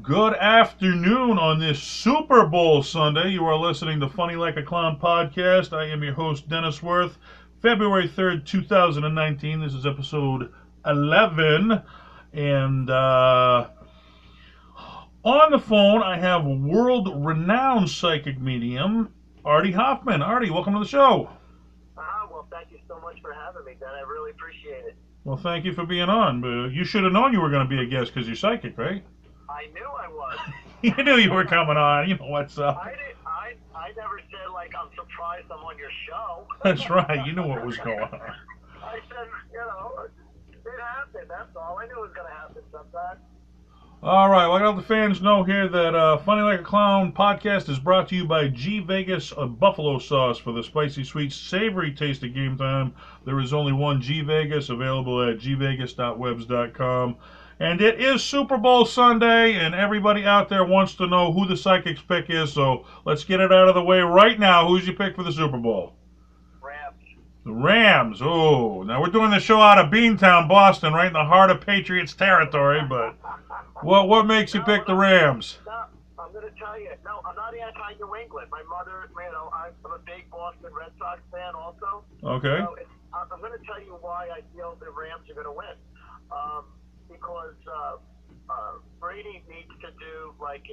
Good afternoon on this Super Bowl Sunday. You are listening to Funny Like a Clown podcast. I am your host, Dennis Wirth. February 3rd, 2019. This is episode 11. And on the phone, I have world renowned psychic medium, Artie Hoffman. Artie, welcome to the show. Well, thank you so much for having me, Ben. I really appreciate it. Well, thank you for being on. You should have known you were going to be a guest because you're psychic, right? I knew I was. You knew you were coming on. You know what's up. I did. I never said like I'm surprised I'm on your show. That's right. You knew what was going on. I said, it happened. That's all. I knew it was gonna happen sometime. All right, well, I got the fans know here that Funny Like a Clown podcast is brought to you by G Vegas Buffalo Sauce for the spicy, sweet, savory taste of game time. There is only one G Vegas available at gvegas.webs.com. And it is Super Bowl Sunday, and everybody out there wants to know who the Psychic's pick is, so let's get it out of the way right now. Who's your pick for the Super Bowl? Rams. The Rams. Oh, now we're doing the show out of Beantown, Boston, right in the heart of Patriots territory, but what makes you pick the Rams? No, I'm gonna tell you. No, I'm not anti-New England. My mother, I'm a big Boston Red Sox fan also. Okay. So I'm gonna tell you why I feel the Rams are gonna win. Because Brady needs to do like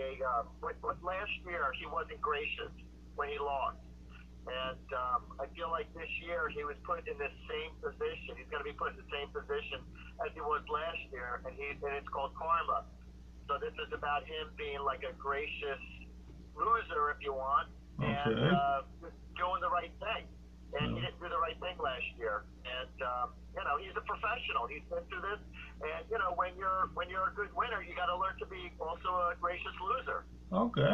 last year he wasn't gracious when he lost, and I feel like this year he was put in the same position. He's going to be put in the same position as he was last year, and it's called karma. So this is about him being like a gracious loser, if you want, and just doing the right thing. And he didn't do the right thing last year. And he's a professional. He's been through this. And when you're a good winner, you got to learn to be also a gracious loser. Okay.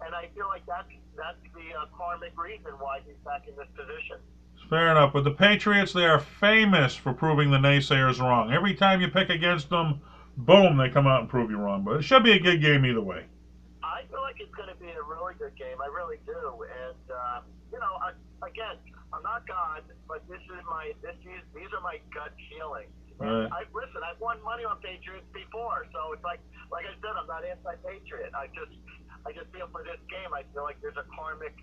And I feel like that's the karmic reason why he's back in this position. Fair enough. But the Patriots, they are famous for proving the naysayers wrong. Every time you pick against them, boom, they come out and prove you wrong. But it should be a good game either way. I feel like it's going to be a really good game. I really do. And again, I'm not God, but these are my gut feelings. And I've won money on Patriots before, so it's like I said, I'm not anti-Patriot. I just feel for this game, I feel like there's a karmic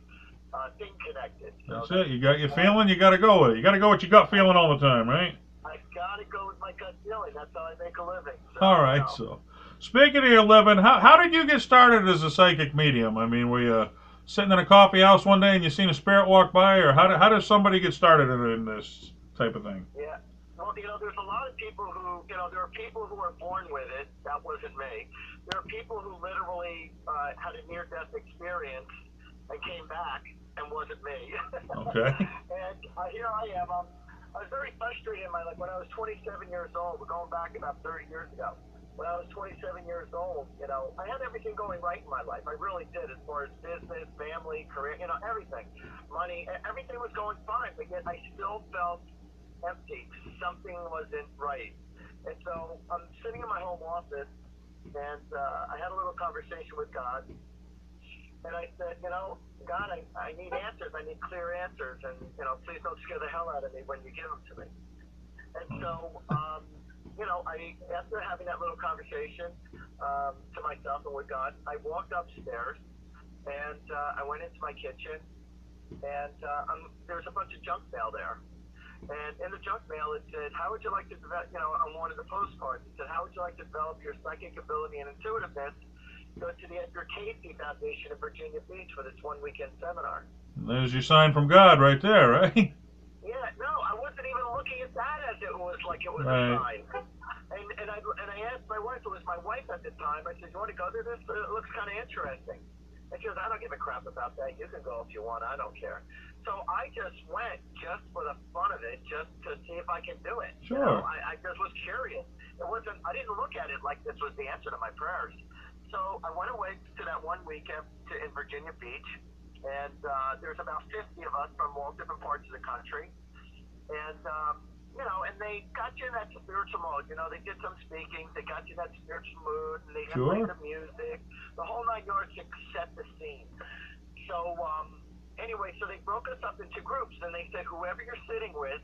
thing connected. So that's it. You got your feeling, you got to go with it. You got to go with your gut feeling all the time, right? I got to go with my gut feeling. That's how I make a living. So, all right. So, speaking of your living, how did you get started as a psychic medium? I mean, were you sitting in a coffee house one day and you seen a spirit walk by, or how does somebody get started in this type of thing? Yeah. Well, there's a lot of people who, there are people who are born with it. That wasn't me. There are people who literally had a near-death experience and came back, and wasn't me. Okay. And here I am. I was very frustrated in my life. When I was 27 years old, we're going back about 30 years ago. When I was 27 years old, I had everything going right in my life. I really did, as far as business, family, career, everything. Money, everything was going fine, but yet I still felt empty. Something wasn't right. And so I'm sitting in my home office, and I had a little conversation with God. And I said, God, I need answers. I need clear answers. And, please don't scare the hell out of me when you give them to me. And so, after having that little conversation to myself and with God, I walked upstairs, and I went into my kitchen, and there was a bunch of junk mail there. And in the junk mail, it said, how would you like to develop, on one of the postcards, it said, how would you like to develop your psychic ability and intuitiveness? Go to the Edgar Casey Foundation in Virginia Beach for this one-weekend seminar. There's your sign from God right there, right? Yeah, no, I wasn't even looking at that as it was like it was right. A sign. And I asked my wife, it was my wife at the time, I said, you want to go to this? It looks kind of interesting. And she goes, I don't give a crap about that. You can go if you want. I don't care. So I just went just for the fun of it, just to see if I can do it. Sure. I just was curious. I didn't look at it like this was the answer to my prayers. So I went away to that one weekend in Virginia Beach, and there's about 50 of us from all different parts of the country. And, and they got you in that spiritual mode. They did some speaking. They got you in that spiritual mood, and they played the music. The whole 9 yards to set the scene. So, anyway, so they broke us up into groups, and they said, whoever you're sitting with,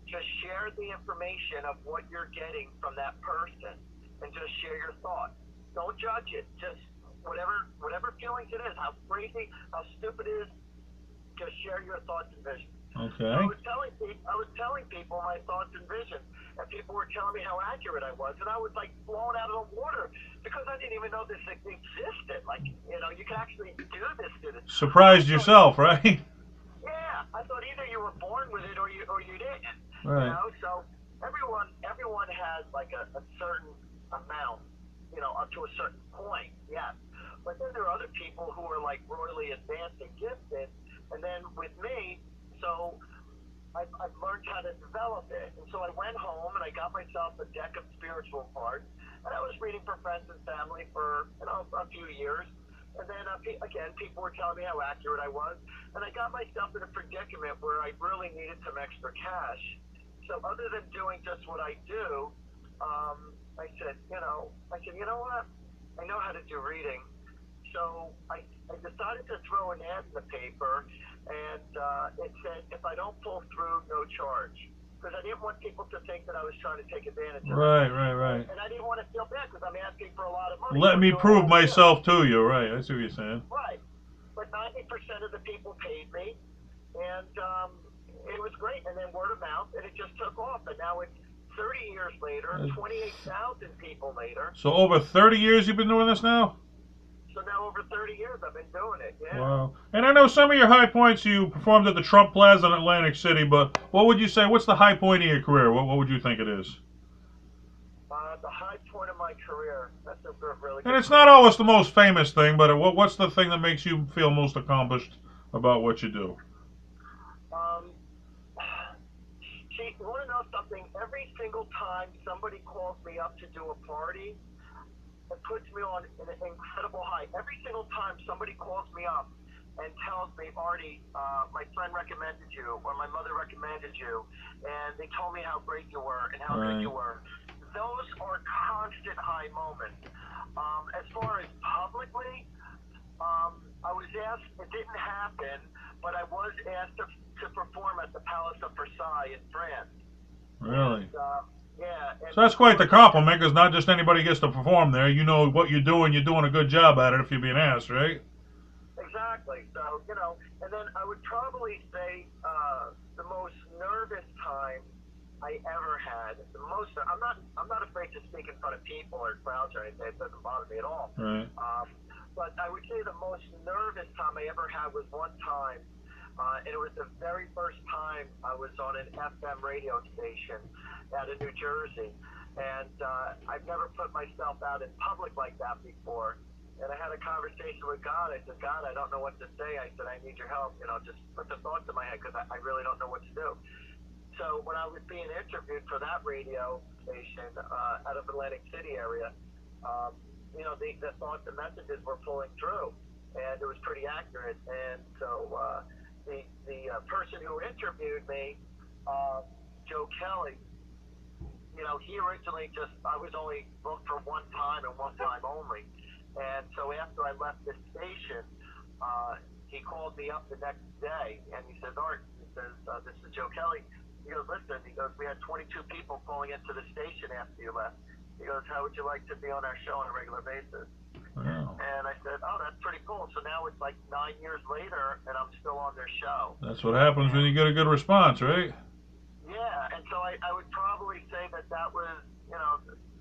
just share the information of what you're getting from that person, and just share your thoughts. don't judge it. Just whatever feelings it is, how crazy, how stupid it is, just share your thoughts and visions. Okay. So I was telling people my thoughts and visions, and people were telling me how accurate I was, and I was like blown out of the water because I didn't even know this existed. Like, you can actually do this to this. Surprised yourself, right? Yeah, I thought either you were born with it or you didn't. Right. So everyone has like a certain amount, up to a certain point, yes. But then there are other people who are like royally advanced and gifted, and then with me, so I've learned how to develop it. And so I went home and I got myself a deck of spiritual cards, and I was reading for friends and family for a few years. And then again, people were telling me how accurate I was, and I got myself in a predicament where I really needed some extra cash. So other than doing just what I do, I said, you know what? I know how to do reading. So I decided to throw an ad in the paper, and it said, if I don't pull through, no charge. Because I didn't want people to think that I was trying to take advantage of it. Right. And I didn't want to feel bad because I'm asking for a lot of money. Let me prove myself to you, right? I see what you're saying. Right. But 90% of the people paid me, and it was great. And then word of mouth, and it just took off. And now it's 30 years later, 28,000 people later. So over 30 years you've been doing this now? So now over 30 years I've been doing it, yeah. Wow. And I know some of your high points, you performed at the Trump Plaza in Atlantic City, but what would you say, what's the high point of your career? What would you think it is? The high point of my career, that's a really good And it's not always the most famous thing, but what's the thing that makes you feel most accomplished about what you do? See, you want to know something? Every single time somebody calls me up to do a party, it puts me on an incredible high. Every single time somebody calls me up and tells me, Artie, my friend recommended you, or my mother recommended you, and they told me how great you were and how good you were. Those are constant high moments. As far as publicly, I was asked, it didn't happen, but I was asked to perform at the Palace of Versailles in France. Really? And, yeah. So that's quite the compliment, because not just anybody gets to perform there. You know what you're doing a good job at it if you're being asked, right? Exactly. So, and then I would probably say the most nervous time I ever had. I'm not afraid to speak in front of people or crowds or anything. It doesn't bother me at all. Right. But I would say the most nervous time I ever had was one time, and it was the very first time I was on an FM radio station out of New Jersey, and I've never put myself out in public like that before. And I had a conversation with God. I said, God, I don't know what to say. I said, I need your help. Just put the thoughts in my head because I really don't know what to do. So when I was being interviewed for that radio station out of Atlantic City area, the thoughts and messages were pulling through, and it was pretty accurate. And so the person who interviewed me, Joe Kelly, he originally I was only booked for one time and one time only. And so after I left the station, he called me up the next day, and he says, Art, this is Joe Kelly. He goes, listen, we had 22 people calling into the station after you left. He goes, how would you like to be on our show on a regular basis? Wow. And I said, oh, that's pretty cool. So now it's like 9 years later, and I'm still on their show. That's what happens when you get a good response, right? Yeah, and so I would probably say that was,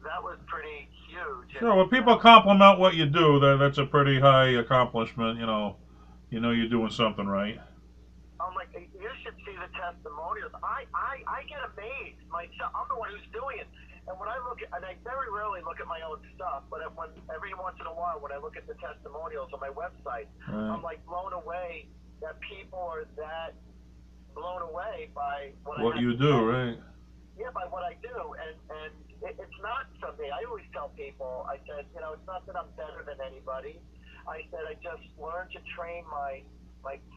that was pretty huge. Sure, when people compliment what you do, that's a pretty high accomplishment, you're doing something right. I'm like, you should see the testimonials. I get amazed myself. I'm the one who's doing it. And when I look at, and I very rarely look at my own stuff, but every once in a while when I look at the testimonials on my website, I'm like blown away that people are that blown away by what you do, right? Yeah, by what I do. And it's not something, I always tell people, I said, it's not that I'm better than anybody. I said, I just learned to train my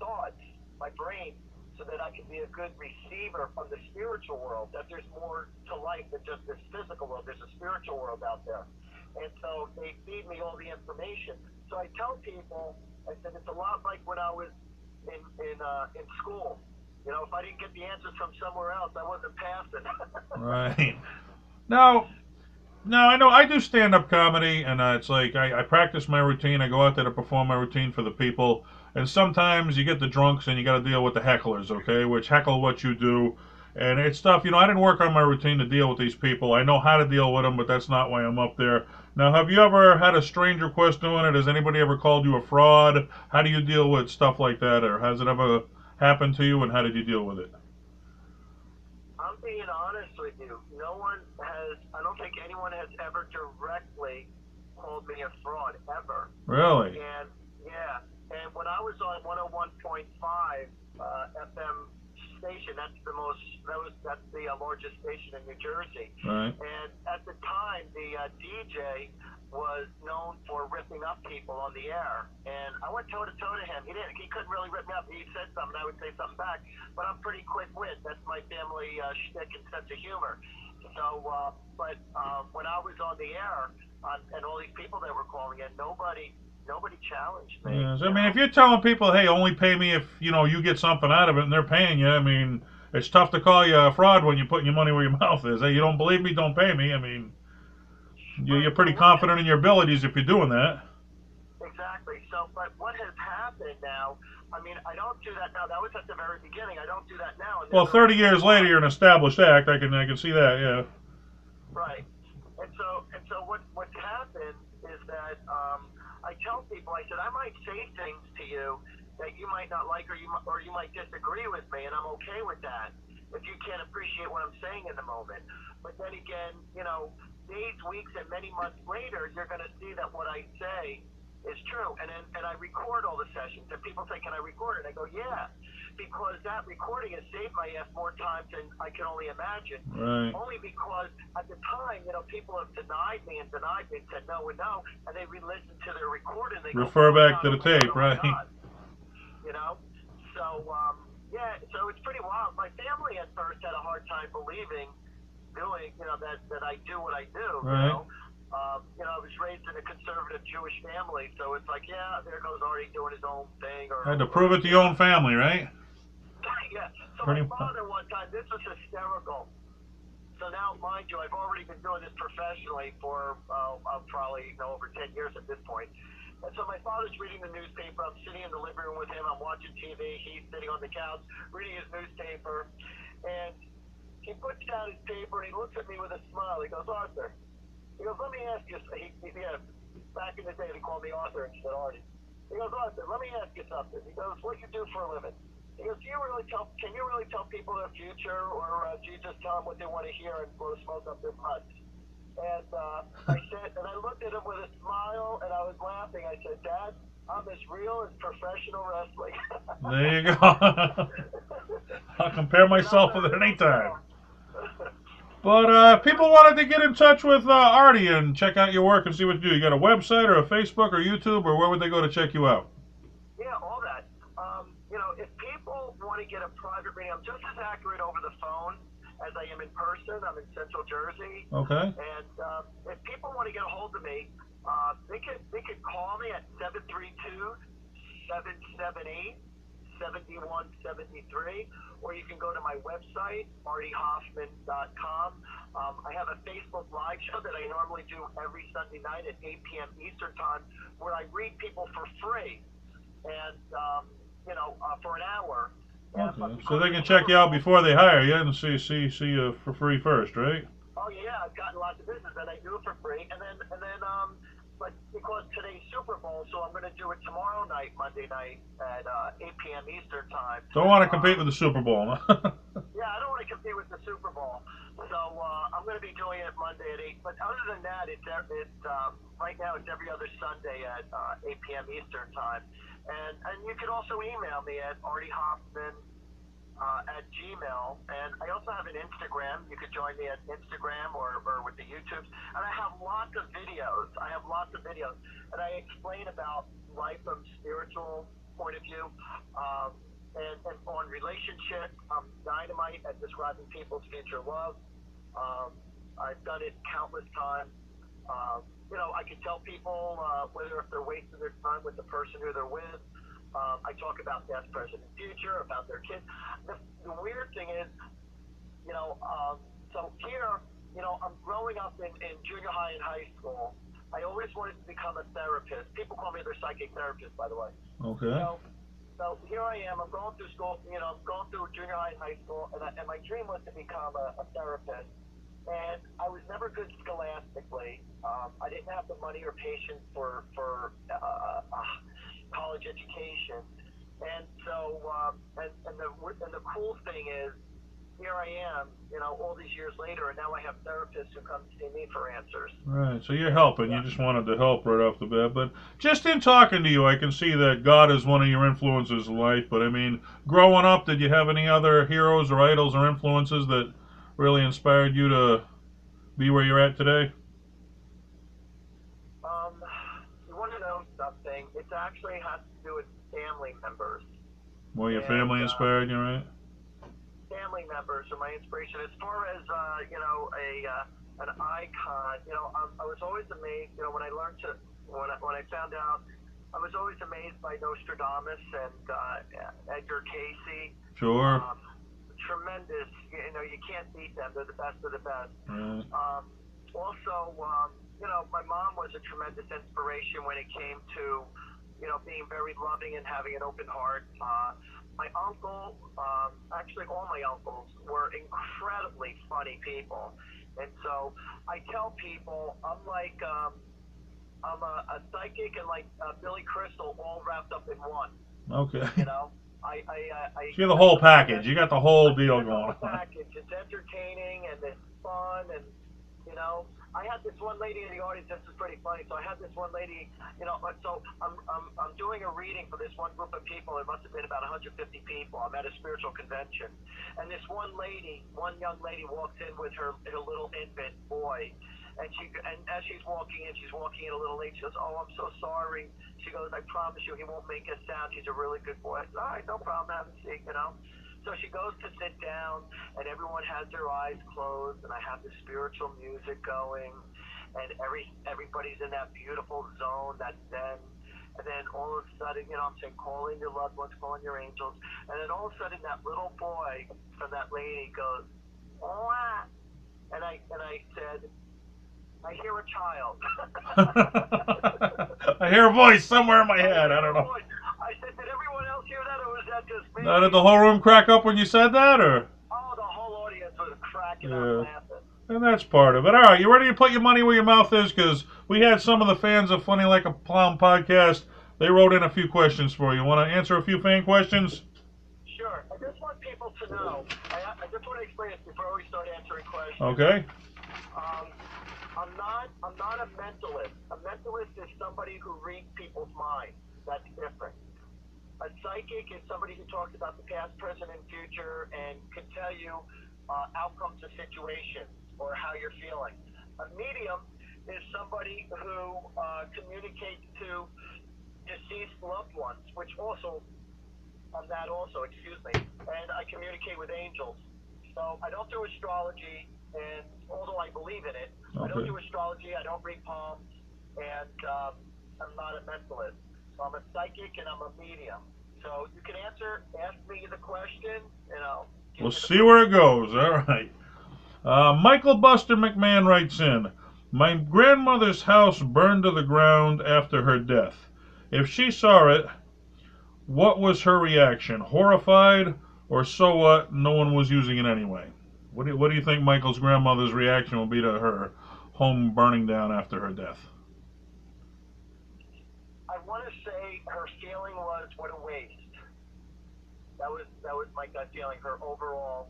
thoughts, my brain, so that I can be a good receiver from the spiritual world, that there's more to life than just this physical world. There's a spiritual world out there. And so they feed me all the information. So I tell people, I said, it's a lot like when I was in school. If I didn't get the answers from somewhere else, I wasn't passing. Right. Now, No, I know. I do stand-up comedy, and it's like I practice my routine. I go out there to perform my routine for the people, and sometimes you get the drunks, and you got to deal with the hecklers, okay? Which heckle what you do, and it's tough. I didn't work on my routine to deal with these people. I know how to deal with them, but that's not why I'm up there. Now, have you ever had a strange request doing it? Has anybody ever called you a fraud? How do you deal with stuff like that, or has it ever happened to you, and how did you deal with it? I'm being honest with you. No one has, I don't think anyone has ever directly called me a fraud, ever. Really? And yeah, and when I was on 101.5 FM station, that's the largest station in New Jersey. Right. And at the time, the DJ was known for ripping up people on the air, and I went toe to toe to him. He couldn't really rip me up. He said something, I would say something back. But I'm pretty quick-wit. That's my family shtick and sense of humor. So, when I was on the air, and all these people that were calling in, nobody challenged me. Yes. I mean, if you're telling people, hey, only pay me if you get something out of it, and they're paying you, I mean, it's tough to call you a fraud when you're putting your money where your mouth is. Hey, you don't believe me? Don't pay me. I mean, you're pretty confident in your abilities if you're doing that. Exactly. So, but what has happened now? I mean, I don't do that now. That was at the very beginning. I don't do that now. Well, 30 years later, you're an established act. I can see that. Yeah. Right. And so what's happened is that I tell people, I said, I might say things to you that you might not like, or you might disagree with me, and I'm okay with that if you can't appreciate what I'm saying in the moment. But then again, days, weeks, and many months later, you're going to see that what I say is true. And I record all the sessions, and people say, can I record it? I go, yeah, because that recording has saved my ass more times than I can only imagine. Right. Only because at the time, people have denied me and said no and no, and they re-listen to their recording. They Refer go, back to the oh my God, tape, oh my right? God. So yeah, so it's pretty wild. My family at first had a hard time believing that I do what I do. Right. I was raised in a conservative Jewish family, so it's like, yeah, there goes Artie doing his own thing. Had to prove it to your own family, right? Yeah. So Pretty my father one time, this was hysterical. So now, mind you, I've already been doing this professionally for probably over 10 years at this point. And so my father's reading the newspaper. I'm sitting in the living room with him. I'm watching TV. He's sitting on the couch reading his newspaper. And he puts down his paper and he looks at me with a smile. He goes, Arthur. He goes, let me ask you. Back in the day, they called me Arthur instead of Artie. He goes, Arthur, let me ask you something. He goes, what do you do for a living? He goes, can you really tell people their future, or do you just tell them what they want to hear and blow smoke up their butts? And I looked at him with a smile, and I was laughing. I said, Dad, I'm as real as professional wrestling. There you go. I'll compare myself with it anytime. But people wanted to get in touch with Artie and check out your work and see what you do. You got a website or a Facebook or YouTube, or where would they go to check you out? Yeah, all that. If people want to get a private reading, I'm just as accurate over the phone as I am in person. I'm in Central Jersey. Okay. And if people want to get a hold of me, they could call me at 732-778-7173, or you can go to my website, artiehoffman.com. I have a Facebook Live show that I normally do every Sunday night at 8 p.m. Eastern Time, where I read people for free, and for an hour. Okay. So they can check you out before they hire you and see you for free first, right? Oh yeah, I've gotten lots of business, and I do it for free. And then, but because today's Super Bowl, so I'm going to do it tomorrow night, Monday night at 8 p.m. Eastern Time. Don't want to compete with the Super Bowl. Yeah, I don't want to compete with the Super Bowl, so I'm going to be doing it Monday at 8. But other than that, it's right now it's every other Sunday at 8 p.m. Eastern Time. And you can also email me at artiehoffman at Gmail. And I also have an Instagram. You could join me at Instagram or with the YouTube. And I have lots of videos. And I explain about life from spiritual point of view. And on relationship, I'm dynamite at describing people's future love. I've done it countless times. I can tell people whether if they're wasting their time with the person who they're with. I talk about past, present, and future, about their kids. The weird thing is, so here I'm growing up in junior high and high school. I always wanted to become a therapist. People call me their psychic therapist, by the way. Okay. So here I am. I'm going through school. I'm going through junior high and high school, and my dream was to become a therapist. And I was never good scholastically. I didn't have the money or patience for college education. And so, and the cool thing is, here I am, all these years later, and now I have therapists who come see me for answers. Right, so you're helping. Yeah. You just wanted to help right off the bat. But just in talking to you, I can see that God is one of your influences in life. But I mean, growing up, did you have any other heroes or idols or influences that really inspired you to be where you're at today? You want to know something? It actually has to do with family members. Well, your And family inspired you, right? family members are my inspiration. As far as an icon, I was always amazed. When I learned to when I found out, I was always amazed by Nostradamus and Edgar Casey. Sure. Tremendous. You can't beat them. They're the best of the best. Right. Also, my mom was a tremendous inspiration when it came to being very loving and having an open heart. My uncle, actually all my uncles, were incredibly funny people. And so I tell people I'm like, I'm a psychic and like Billy Crystal all wrapped up in one. Okay. You're the whole package. You got the whole deal going on. Package. It's entertaining and it's fun and I had this one lady in the audience. This is pretty funny. So I had this one lady, so I'm doing a reading for this one group of people. It must have been about 150 people. I'm at a spiritual convention, and this one young lady walks in with her little infant boy, and as she's walking in a little late. She goes, "Oh, I'm so sorry." She goes, "I promise you, he won't make a sound. He's a really good boy." I said, "All right, no problem. Have a seat." So she goes to sit down, and everyone has their eyes closed, and I have the spiritual music going, and everybody's in that beautiful zone, that zen. And then all of a sudden, I'm saying, call in your loved ones, call in your angels, and then all of a sudden, that little boy from that lady goes, "Wah!" And I said, "I hear a child." I hear a voice somewhere in my head. I don't know. I said, "Did everyone else hear that, or was that just me?" Now, did the whole room crack up when you said that, or? Oh, the whole audience was cracking up laughing. And that's part of it. All right, you ready to put your money where your mouth is? Because we had some of the fans of Funny Like a Clown podcast. They wrote in a few questions for you. Want to answer a few fan questions? Sure. I just want people to know. I just want to explain this before we start answering questions. Okay. I'm not a mentalist. A mentalist is somebody who reads people's minds. That's different. A psychic is somebody who talks about the past, present, and future and can tell you outcomes of situations or how you're feeling. A medium is somebody who communicates to deceased loved ones, which also, and I communicate with angels. So I don't do astrology, and although I believe in it, I don't do astrology, I don't read palms, and I'm not a mentalist. So I'm a psychic and I'm a medium. So you can ask me the question, We'll see where it goes. All right. Michael Buster McMahon writes in, my grandmother's house burned to the ground after her death. If she saw it, what was her reaction? Horrified, or so what? No one was using it anyway. What do you think Michael's grandmother's reaction will be to her home burning down after her death? I want to say her feeling was, what a waste. That was my gut feeling. Her overall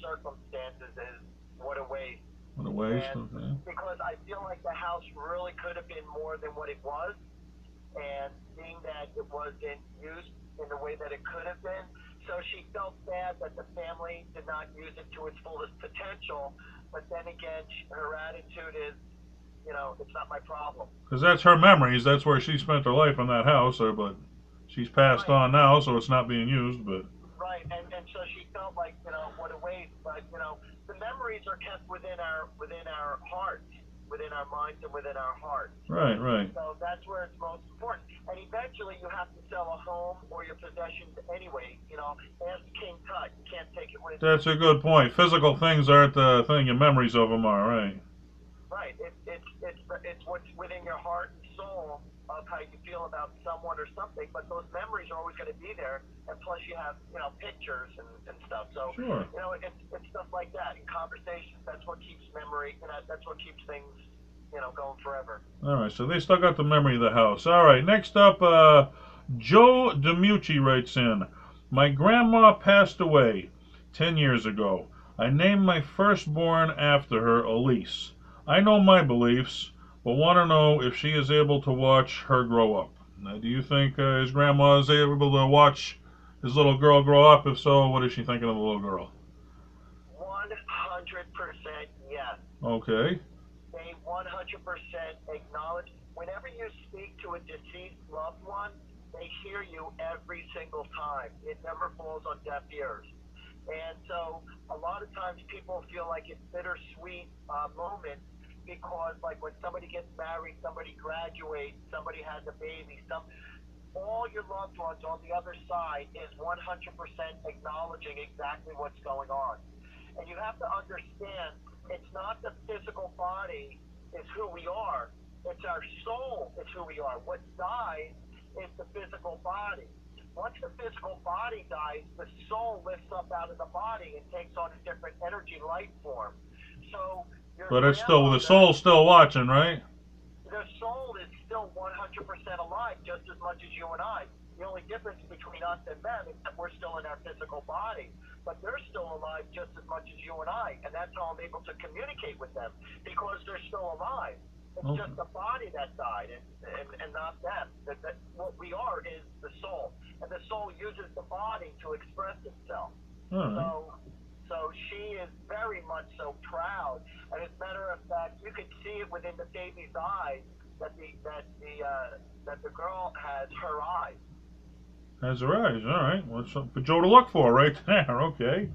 circumstances is, what a waste. What a waste. And okay. Because I feel like the house really could have been more than what it was, and being that it wasn't used in the way that it could have been, so she felt bad that the family did not use it to its fullest potential. But then again, her attitude is, it's not my problem. Because that's her memories. That's where she spent her life in that house. But she's passed on now, so it's not being used. But right, and so she felt like, what a waste. But the memories are kept within our hearts. within our minds and within our hearts. Right, right. So that's where it's most important. And eventually you have to sell a home or your possessions anyway. You know, ask King Tut. You can't take it with you. That's a good point. Physical things aren't the thing. Your memories of them are, right? Right. It's what's within your heart and soul of how you feel about someone or something. But those memories are always going to be there. And plus you have, you know, pictures and stuff. So, sure. you know, it's stuff like that. In conversations, that's what keeps memory, you know, that's what keeps things, you know, going forever. All right, so they still got the memory of the house. All right, next up, Joe DeMucci writes in, my grandma passed away 10 years ago. I named my firstborn after her, Elise. I know my beliefs, but want to know if she is able to watch her grow up. Now, do you think his grandma is able to watch his little girl grow up? If so, what is she thinking of the little girl? 100% yes. Okay. They 100% acknowledge. Whenever you speak to a deceased loved one, they hear you every single time. It never falls on deaf ears. And so a lot of times people feel like it's bittersweet moments because, like, when somebody gets married, somebody graduates, somebody has a baby, all your loved ones on the other side is 100% acknowledging exactly what's going on. And you have to understand, it's not the physical body is who we are. It's our soul is who we are. What dies is the physical body. Once the physical body dies, the soul lifts up out of the body and takes on a different energy life form. So but it's still, the soul's still watching, right? The soul is still 100% alive, just as much as you and I. The only difference between us and them is that we're still in our physical body, but they're still alive just as much as you and I, and that's how I'm able to communicate with them, because they're still alive. It's just the body that died, and not them. What we are is the soul, and the soul uses the body to express itself. So she is very much so proud, and as a matter of fact, you can see it within the baby's eyes that the girl has her eyes. Has her eyes. All right. Well, something for Joe to look for right there. Okay.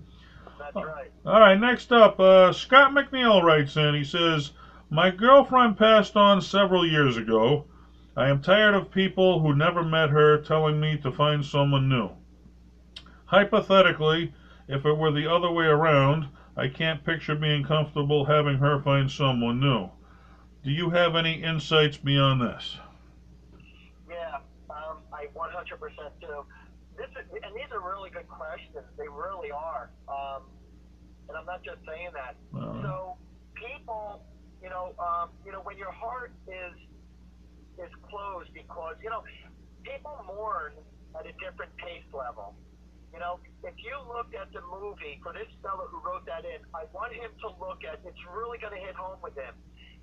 That's right. All right. Next up, Scott McNeil writes in. He says, my girlfriend passed on several years ago. I am tired of people who never met her telling me to find someone new. Hypothetically, if it were the other way around, I can't picture being comfortable having her find someone new. Do you have any insights beyond this? Yeah, I 100% do. And these are really good questions. They really are. And I'm not just saying that. So people, when your heart is closed, because people mourn at a different pace level. If you looked at the movie, for this fellow who wrote that in, I want him to look at, it's really going to hit home with him.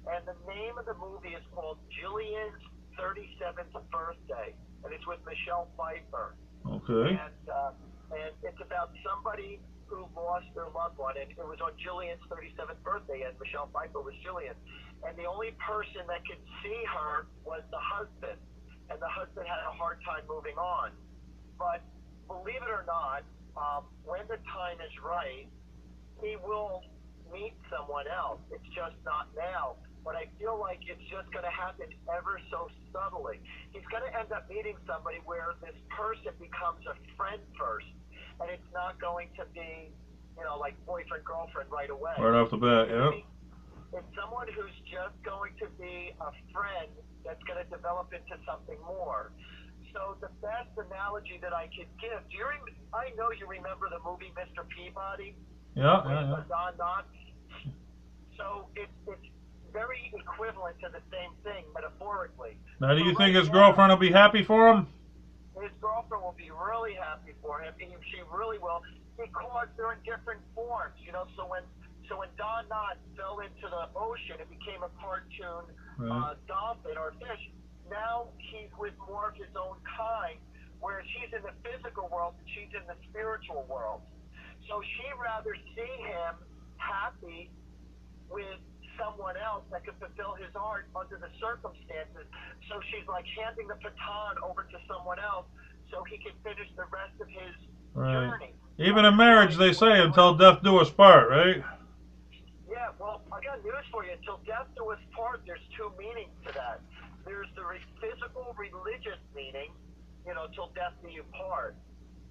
And the name of the movie is called Jillian's 37th Birthday, and it's with Michelle Pfeiffer. Okay. And it's about somebody who lost their loved one, and it was on Jillian's 37th birthday, and Michelle Pfeiffer was Jillian. And the only person that could see her was the husband, and the husband had a hard time moving on. But believe it or not, when the time is right, he will meet someone else. It's just not now. But I feel like it's just going to happen ever so subtly. He's going to end up meeting somebody where this person becomes a friend first, and it's not going to be, like boyfriend, girlfriend right away. Right off the bat, yeah. It's someone who's just going to be a friend that's going to develop into something more. So the best analogy that I could give, I know you remember the movie Mr. Peabody? Yeah. Don Knotts. So it's very equivalent to the same thing, metaphorically. Now, do you think his girlfriend will be happy for him? His girlfriend will be really happy for him. She really will, because they're in different forms, So when Don Knotts fell into the ocean, it became a cartoon dolphin or fish. Now he's with more of his own kind, whereas he's in the physical world and she's in the spiritual world. So she'd rather see him happy with someone else that could fulfill his art under the circumstances. So she's like handing the baton over to someone else so he can finish the rest of his journey. Even in marriage, they say, until death do us part, right? Yeah, well, I got news for you. Till death do us part, there's two meanings to that. There's the physical, religious meaning, till death do you part.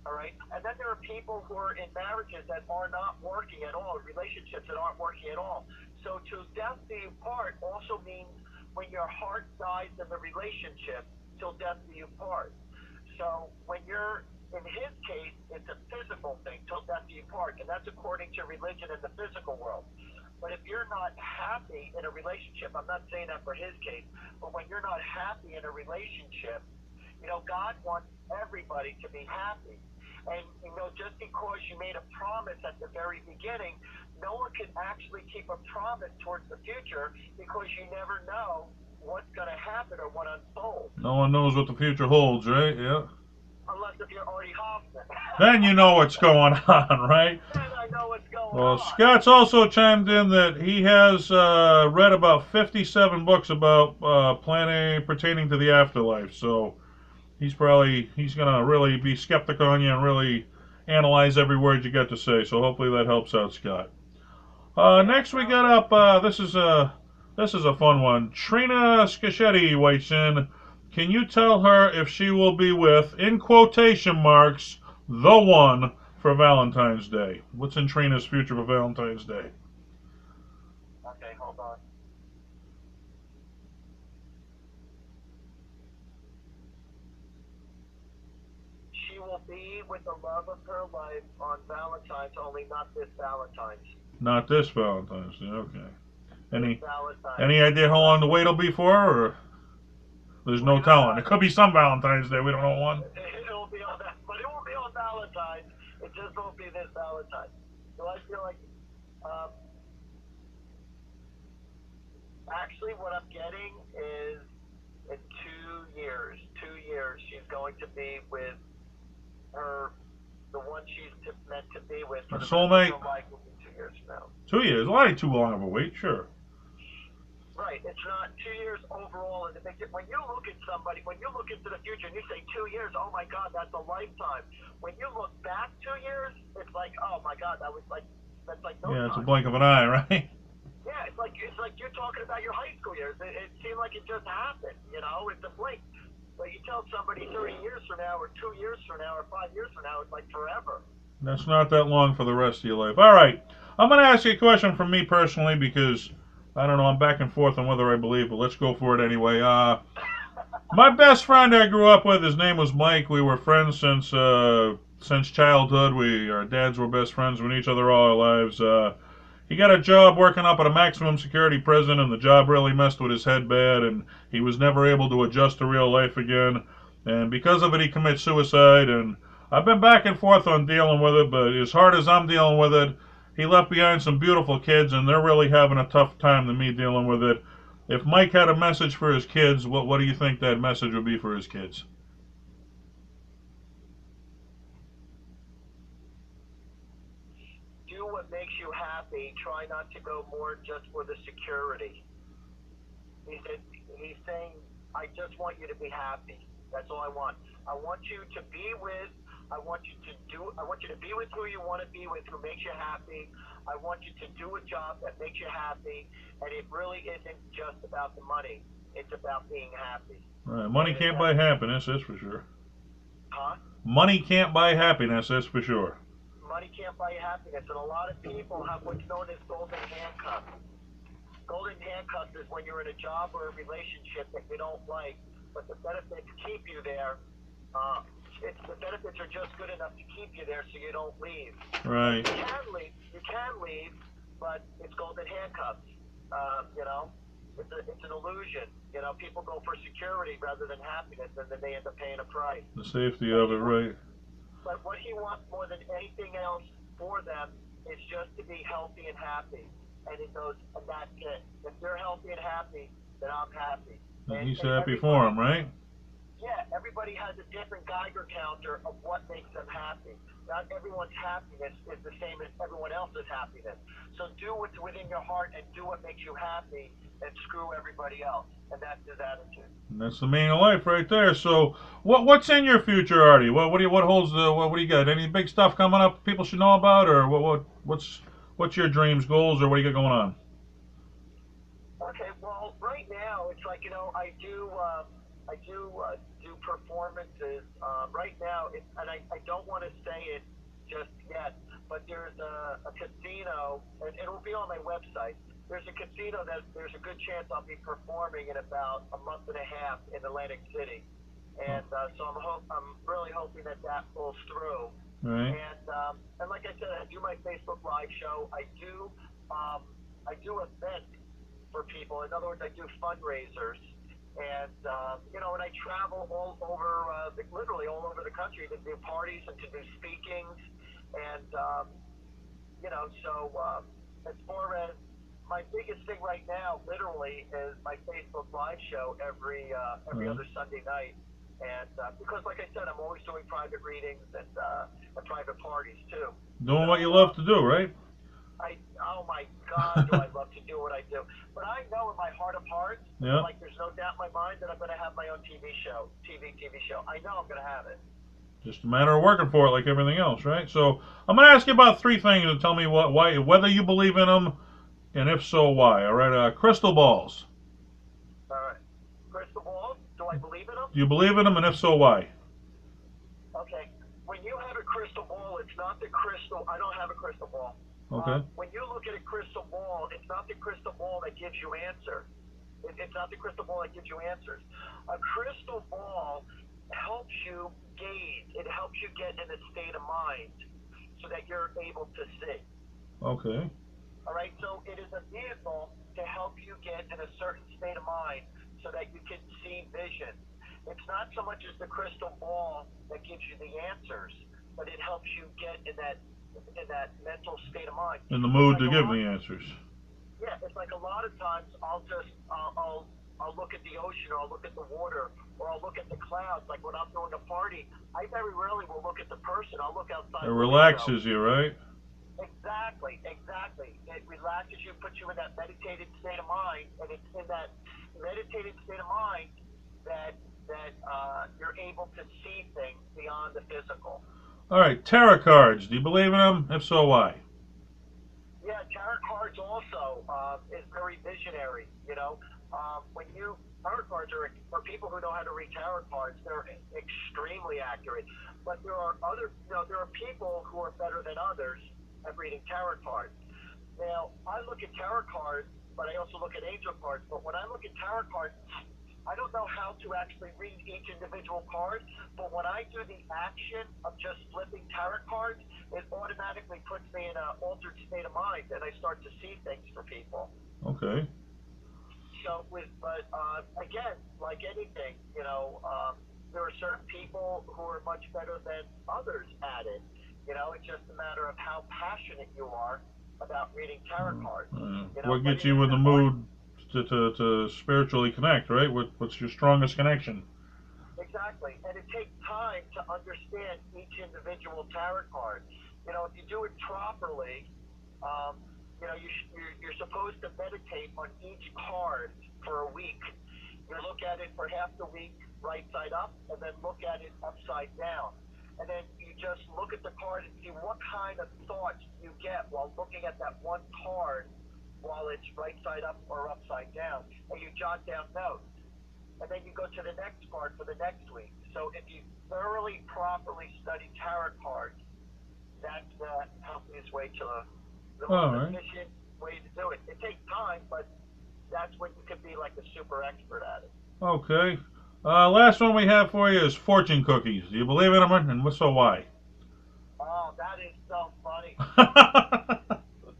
All right? And then there are people who are in marriages that are not working at all, relationships that aren't working at all. So till death do you part also means when your heart dies in the relationship, till death do you part. So when you're, in his case, it's a physical thing, till death do you part. And that's according to religion in the physical world. But if you're not happy in a relationship, I'm not saying that for his case, but when you're not happy in a relationship, God wants everybody to be happy. And, just because you made a promise at the very beginning, no one can actually keep a promise towards the future because you never know what's going to happen or what unfolds. No one knows what the future holds, right? Yeah. Unless if you're Artie Hoffman. Then you know what's going on, right? Then I know what's going Well, on. Scott's also chimed in that he has read about 57 books about planning pertaining to the afterlife. So he's gonna really be skeptical on you and really analyze every word you get to say. So hopefully that helps out, Scott. Next we got up. This is a fun one. Trina Scachetti waits in. Can you tell her if she will be with, in quotation marks, the one for Valentine's Day? What's in Trina's future for Valentine's Day? Okay, hold on. She will be with the love of her life on Valentine's, only not this Valentine's. Not this Valentine's Day, okay. Valentine's. Any idea how long the wait will be for, or there's no telling? It could be some Valentine's Day, we don't know one. It'll be on that, but it won't be on Valentine's. It just won't be this Valentine's. So I feel like, actually, what I'm getting is in 2 years. 2 years, she's going to be with the one she's meant to be with. For the soulmate. rest of her life will be 2 years from now. 2 years? Well, that ain't too long of a wait, sure. Right. It's not 2 years overall. When you look at somebody, when you look into the future and you say 2 years, oh my God, that's a lifetime. When you look back 2 years, it's like, oh my God, that's like no time. It's a blink of an eye, right? Yeah, it's like you're talking about your high school years. It seemed like it just happened. It's a blink. But you tell somebody 30 years from now, or 2 years from now, or 5 years from now, it's like forever. That's not that long for the rest of your life. All right. I'm going to ask you a question from me personally because, I don't know, I'm back and forth on whether I believe, but let's go for it anyway. My best friend I grew up with, his name was Mike. We were friends since childhood. Our dads were best friends with each other all our lives. He got a job working up at a maximum security prison, and the job really messed with his head bad, and he was never able to adjust to real life again. And because of it, he commits suicide, and I've been back and forth on dealing with it, but as hard as I'm dealing with it, he left behind some beautiful kids, and they're really having a tough time than me dealing with it. If Mike had a message for his kids, what do you think that message would be for his kids? Do what makes you happy. Try not to go more just for the security. He's saying, I just want you to be happy. That's all I want. I want you to be with. I want you to be with who you want to be with, who makes you happy. I want you to do a job that makes you happy, and it really isn't just about the money. It's about being happy. Right. Money can't buy happiness, that's for sure. Huh? Money can't buy happiness, that's for sure. Money can't buy happiness, and a lot of people have what's known as golden handcuffs. Golden handcuffs is when you're in a job or a relationship that you don't like, but the benefits keep you there. The benefits are just good enough to keep you there so you don't leave. Right. You can leave, but it's golden handcuffs. It's an illusion. People go for security rather than happiness, and then they end up paying a price. The safety of it, right. But what he wants more than anything else for them is just to be healthy and happy. And he goes, and that's it. If they're healthy and happy, then I'm happy. And he's happy for him, right? Yeah, everybody has a different Geiger counter of what makes them happy. Not everyone's happiness is the same as everyone else's happiness. So do what's within your heart and do what makes you happy, and screw everybody else. And that's his attitude. And that's the meaning of life right there. So what's in your future, Artie? What do you got? Any big stuff coming up people should know about, or what's your dreams, goals, or what do you got going on? it's like, I do performances right now, and I don't want to say it just yet, but there's a casino, and it'll be on my website. There's a casino that there's a good chance I'll be performing in about a month and a half in Atlantic City, and so I'm really hoping that pulls through. Right. And like I said, I do my Facebook Live show. I do events for people. In other words, I do fundraisers, and and I travel all over, literally all over the country to do parties and to do speakings, and as far as my biggest thing right now, literally, is my Facebook Live show every other Sunday night, and because, like I said, I'm always doing private readings and private parties too. Doing what you love to do, right? Oh my God, do I love to do what I do. But I know in my heart of hearts, like there's no doubt in my mind that I'm going to have my own TV show. I know I'm going to have it. Just a matter of working for it like everything else, right? So I'm going to ask you about three things and tell me whether you believe in them, and if so, why. All right, crystal balls. All right. Crystal balls, do I believe in them? Do you believe in them, and if so, why? Okay. When you have a crystal ball, it's not the crystal. I don't have a crystal ball. Okay. When you look at a crystal ball, it's not the crystal ball that gives you answer. It's not the crystal ball that gives you answers. A crystal ball helps you gauge. It helps you get in a state of mind so that you're able to see. Okay. All right? So it is a vehicle to help you get in a certain state of mind so that you can see vision. It's not so much as the crystal ball that gives you the answers, but it helps you get in that mental state of mind. In the mood to give the answers. Yeah, it's like a lot of times I'll look at the ocean, or I'll look at the water, or I'll look at the clouds. Like when I'm doing a party, I very rarely will look at the person. I'll look outside. It relaxes you, right? Exactly. It relaxes you, puts you in that meditated state of mind, and it's in that meditated state of mind that you're able to see things beyond the physical. All right, tarot cards. Do you believe in them? If so, why? Yeah, tarot cards also is very visionary. Tarot cards are for people who know how to read tarot cards. They're extremely accurate. But there are there are people who are better than others at reading tarot cards. Now, I look at tarot cards, but I also look at angel cards. But when I look at tarot cards, I don't know how to actually read each individual card, but when I do the action of just flipping tarot cards, it automatically puts me in an altered state of mind, and I start to see things for people. Okay. So, again, like anything, there are certain people who are much better than others at it. It's just a matter of how passionate you are about reading tarot cards. What gets you in the mood to spiritually connect, right? What's your strongest connection? Exactly, and it takes time to understand each individual tarot card. If you do it properly, you're supposed to meditate on each card for a week. You look at it for half the week right side up, and then look at it upside down. And then you just look at the card and see what kind of thoughts you get while looking at that one card while it's right side up or upside down. And you jot down notes. And then you go to the next card for the next week. So if you thoroughly, properly study tarot cards, that's the healthiest way to the most efficient way to do it. It takes time, but that's when you can be like a super expert at it. Okay. Last one we have for you is fortune cookies. Do you believe in them, and if so, why? Oh, that is so funny.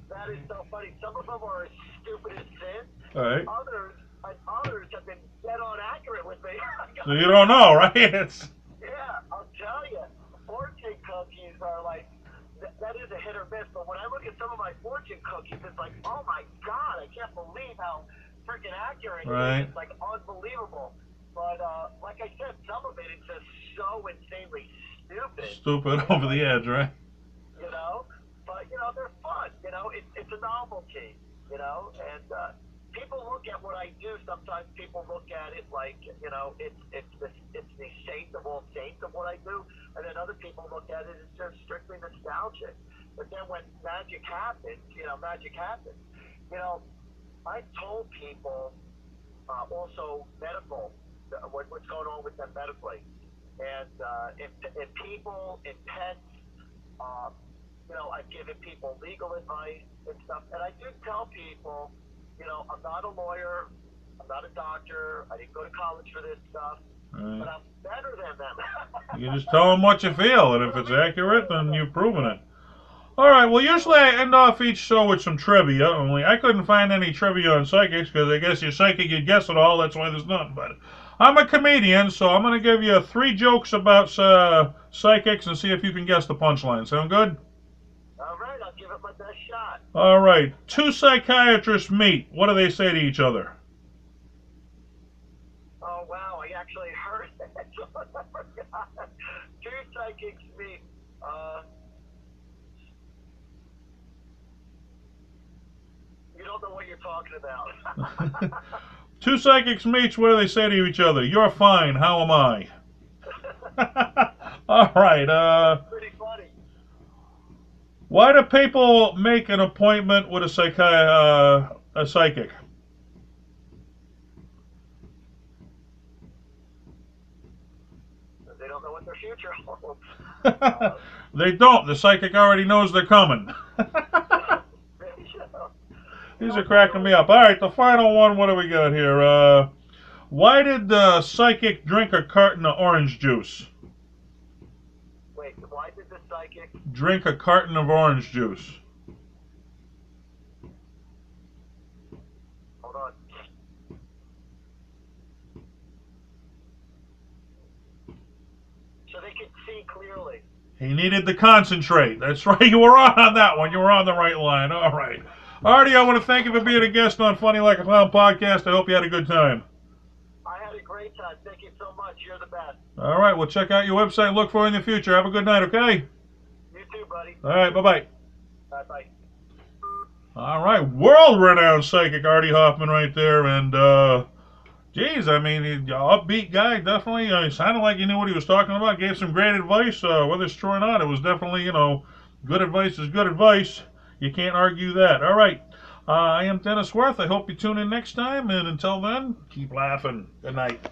That is so funny. Some of them are as stupid as sin. All right. Others have been dead on accurate with me. So you don't know, right? Yeah, I'll tell you. Fortune cookies are like, that is a hit or miss. But when I look at some of my fortune cookies, it's like, oh my God, I can't believe how freaking accurate it is. It's like unbelievable. But like I said, some of it is just so insanely stupid. Stupid over the edge, right? But they're fun. It's a novelty. And people look at what I do. Sometimes people look at it like it's the saint of all saints of what I do, and then other people look at it as just strictly nostalgic. But then when magic happens, magic happens. I've told people also medical, what's going on with them medically. And in people, in pets, I've given people legal advice and stuff. And I do tell people, I'm not a lawyer, I'm not a doctor, I didn't go to college for this stuff, but I'm better than them. You just tell them what you feel, and if it's accurate, then you've proven it. All right, well, usually I end off each show with some trivia, only I couldn't find any trivia on psychics, because I guess you're psychic, you'd guess it all, that's why there's none. But I'm a comedian, so I'm going to give you 3 jokes about psychics and see if you can guess the punchline. Sound good? All right, I'll give it my best shot. All right, 2 psychiatrists meet. What do they say to each other? Oh, wow, I actually heard that. 2 psychics meet. You don't know what you're talking about. 2 psychics meet. What do they say to each other? You're fine. How am I? All right. Pretty funny. Why do people make an appointment with a psychic? They don't know what their future holds. They don't. The psychic already knows they're coming. These are cracking me up. All right, the final one. What do we got here? Why did the psychic drink a carton of orange juice? Wait, why did the psychic drink a carton of orange juice? Hold on. So they could see clearly. He needed to concentrate. That's right. You were on that one. You were on the right line. All right. Artie, I want to thank you for being a guest on Funny Like a Clown podcast. I hope you had a good time. I had a great time. Thank you so much. You're the best. All right. Well, check out your website. Look for you in the future. Have a good night, okay? You too, buddy. All right. Bye-bye. Bye-bye. All right. World-renowned psychic Artie Hoffman right there. And, geez, I mean, upbeat guy, definitely. He sounded like he knew what he was talking about. Gave some great advice. Whether it's true or not, it was definitely, good advice is good advice. You can't argue that. All right. I am Dennis Wirth. I hope you tune in next time. And until then, keep laughing. Good night.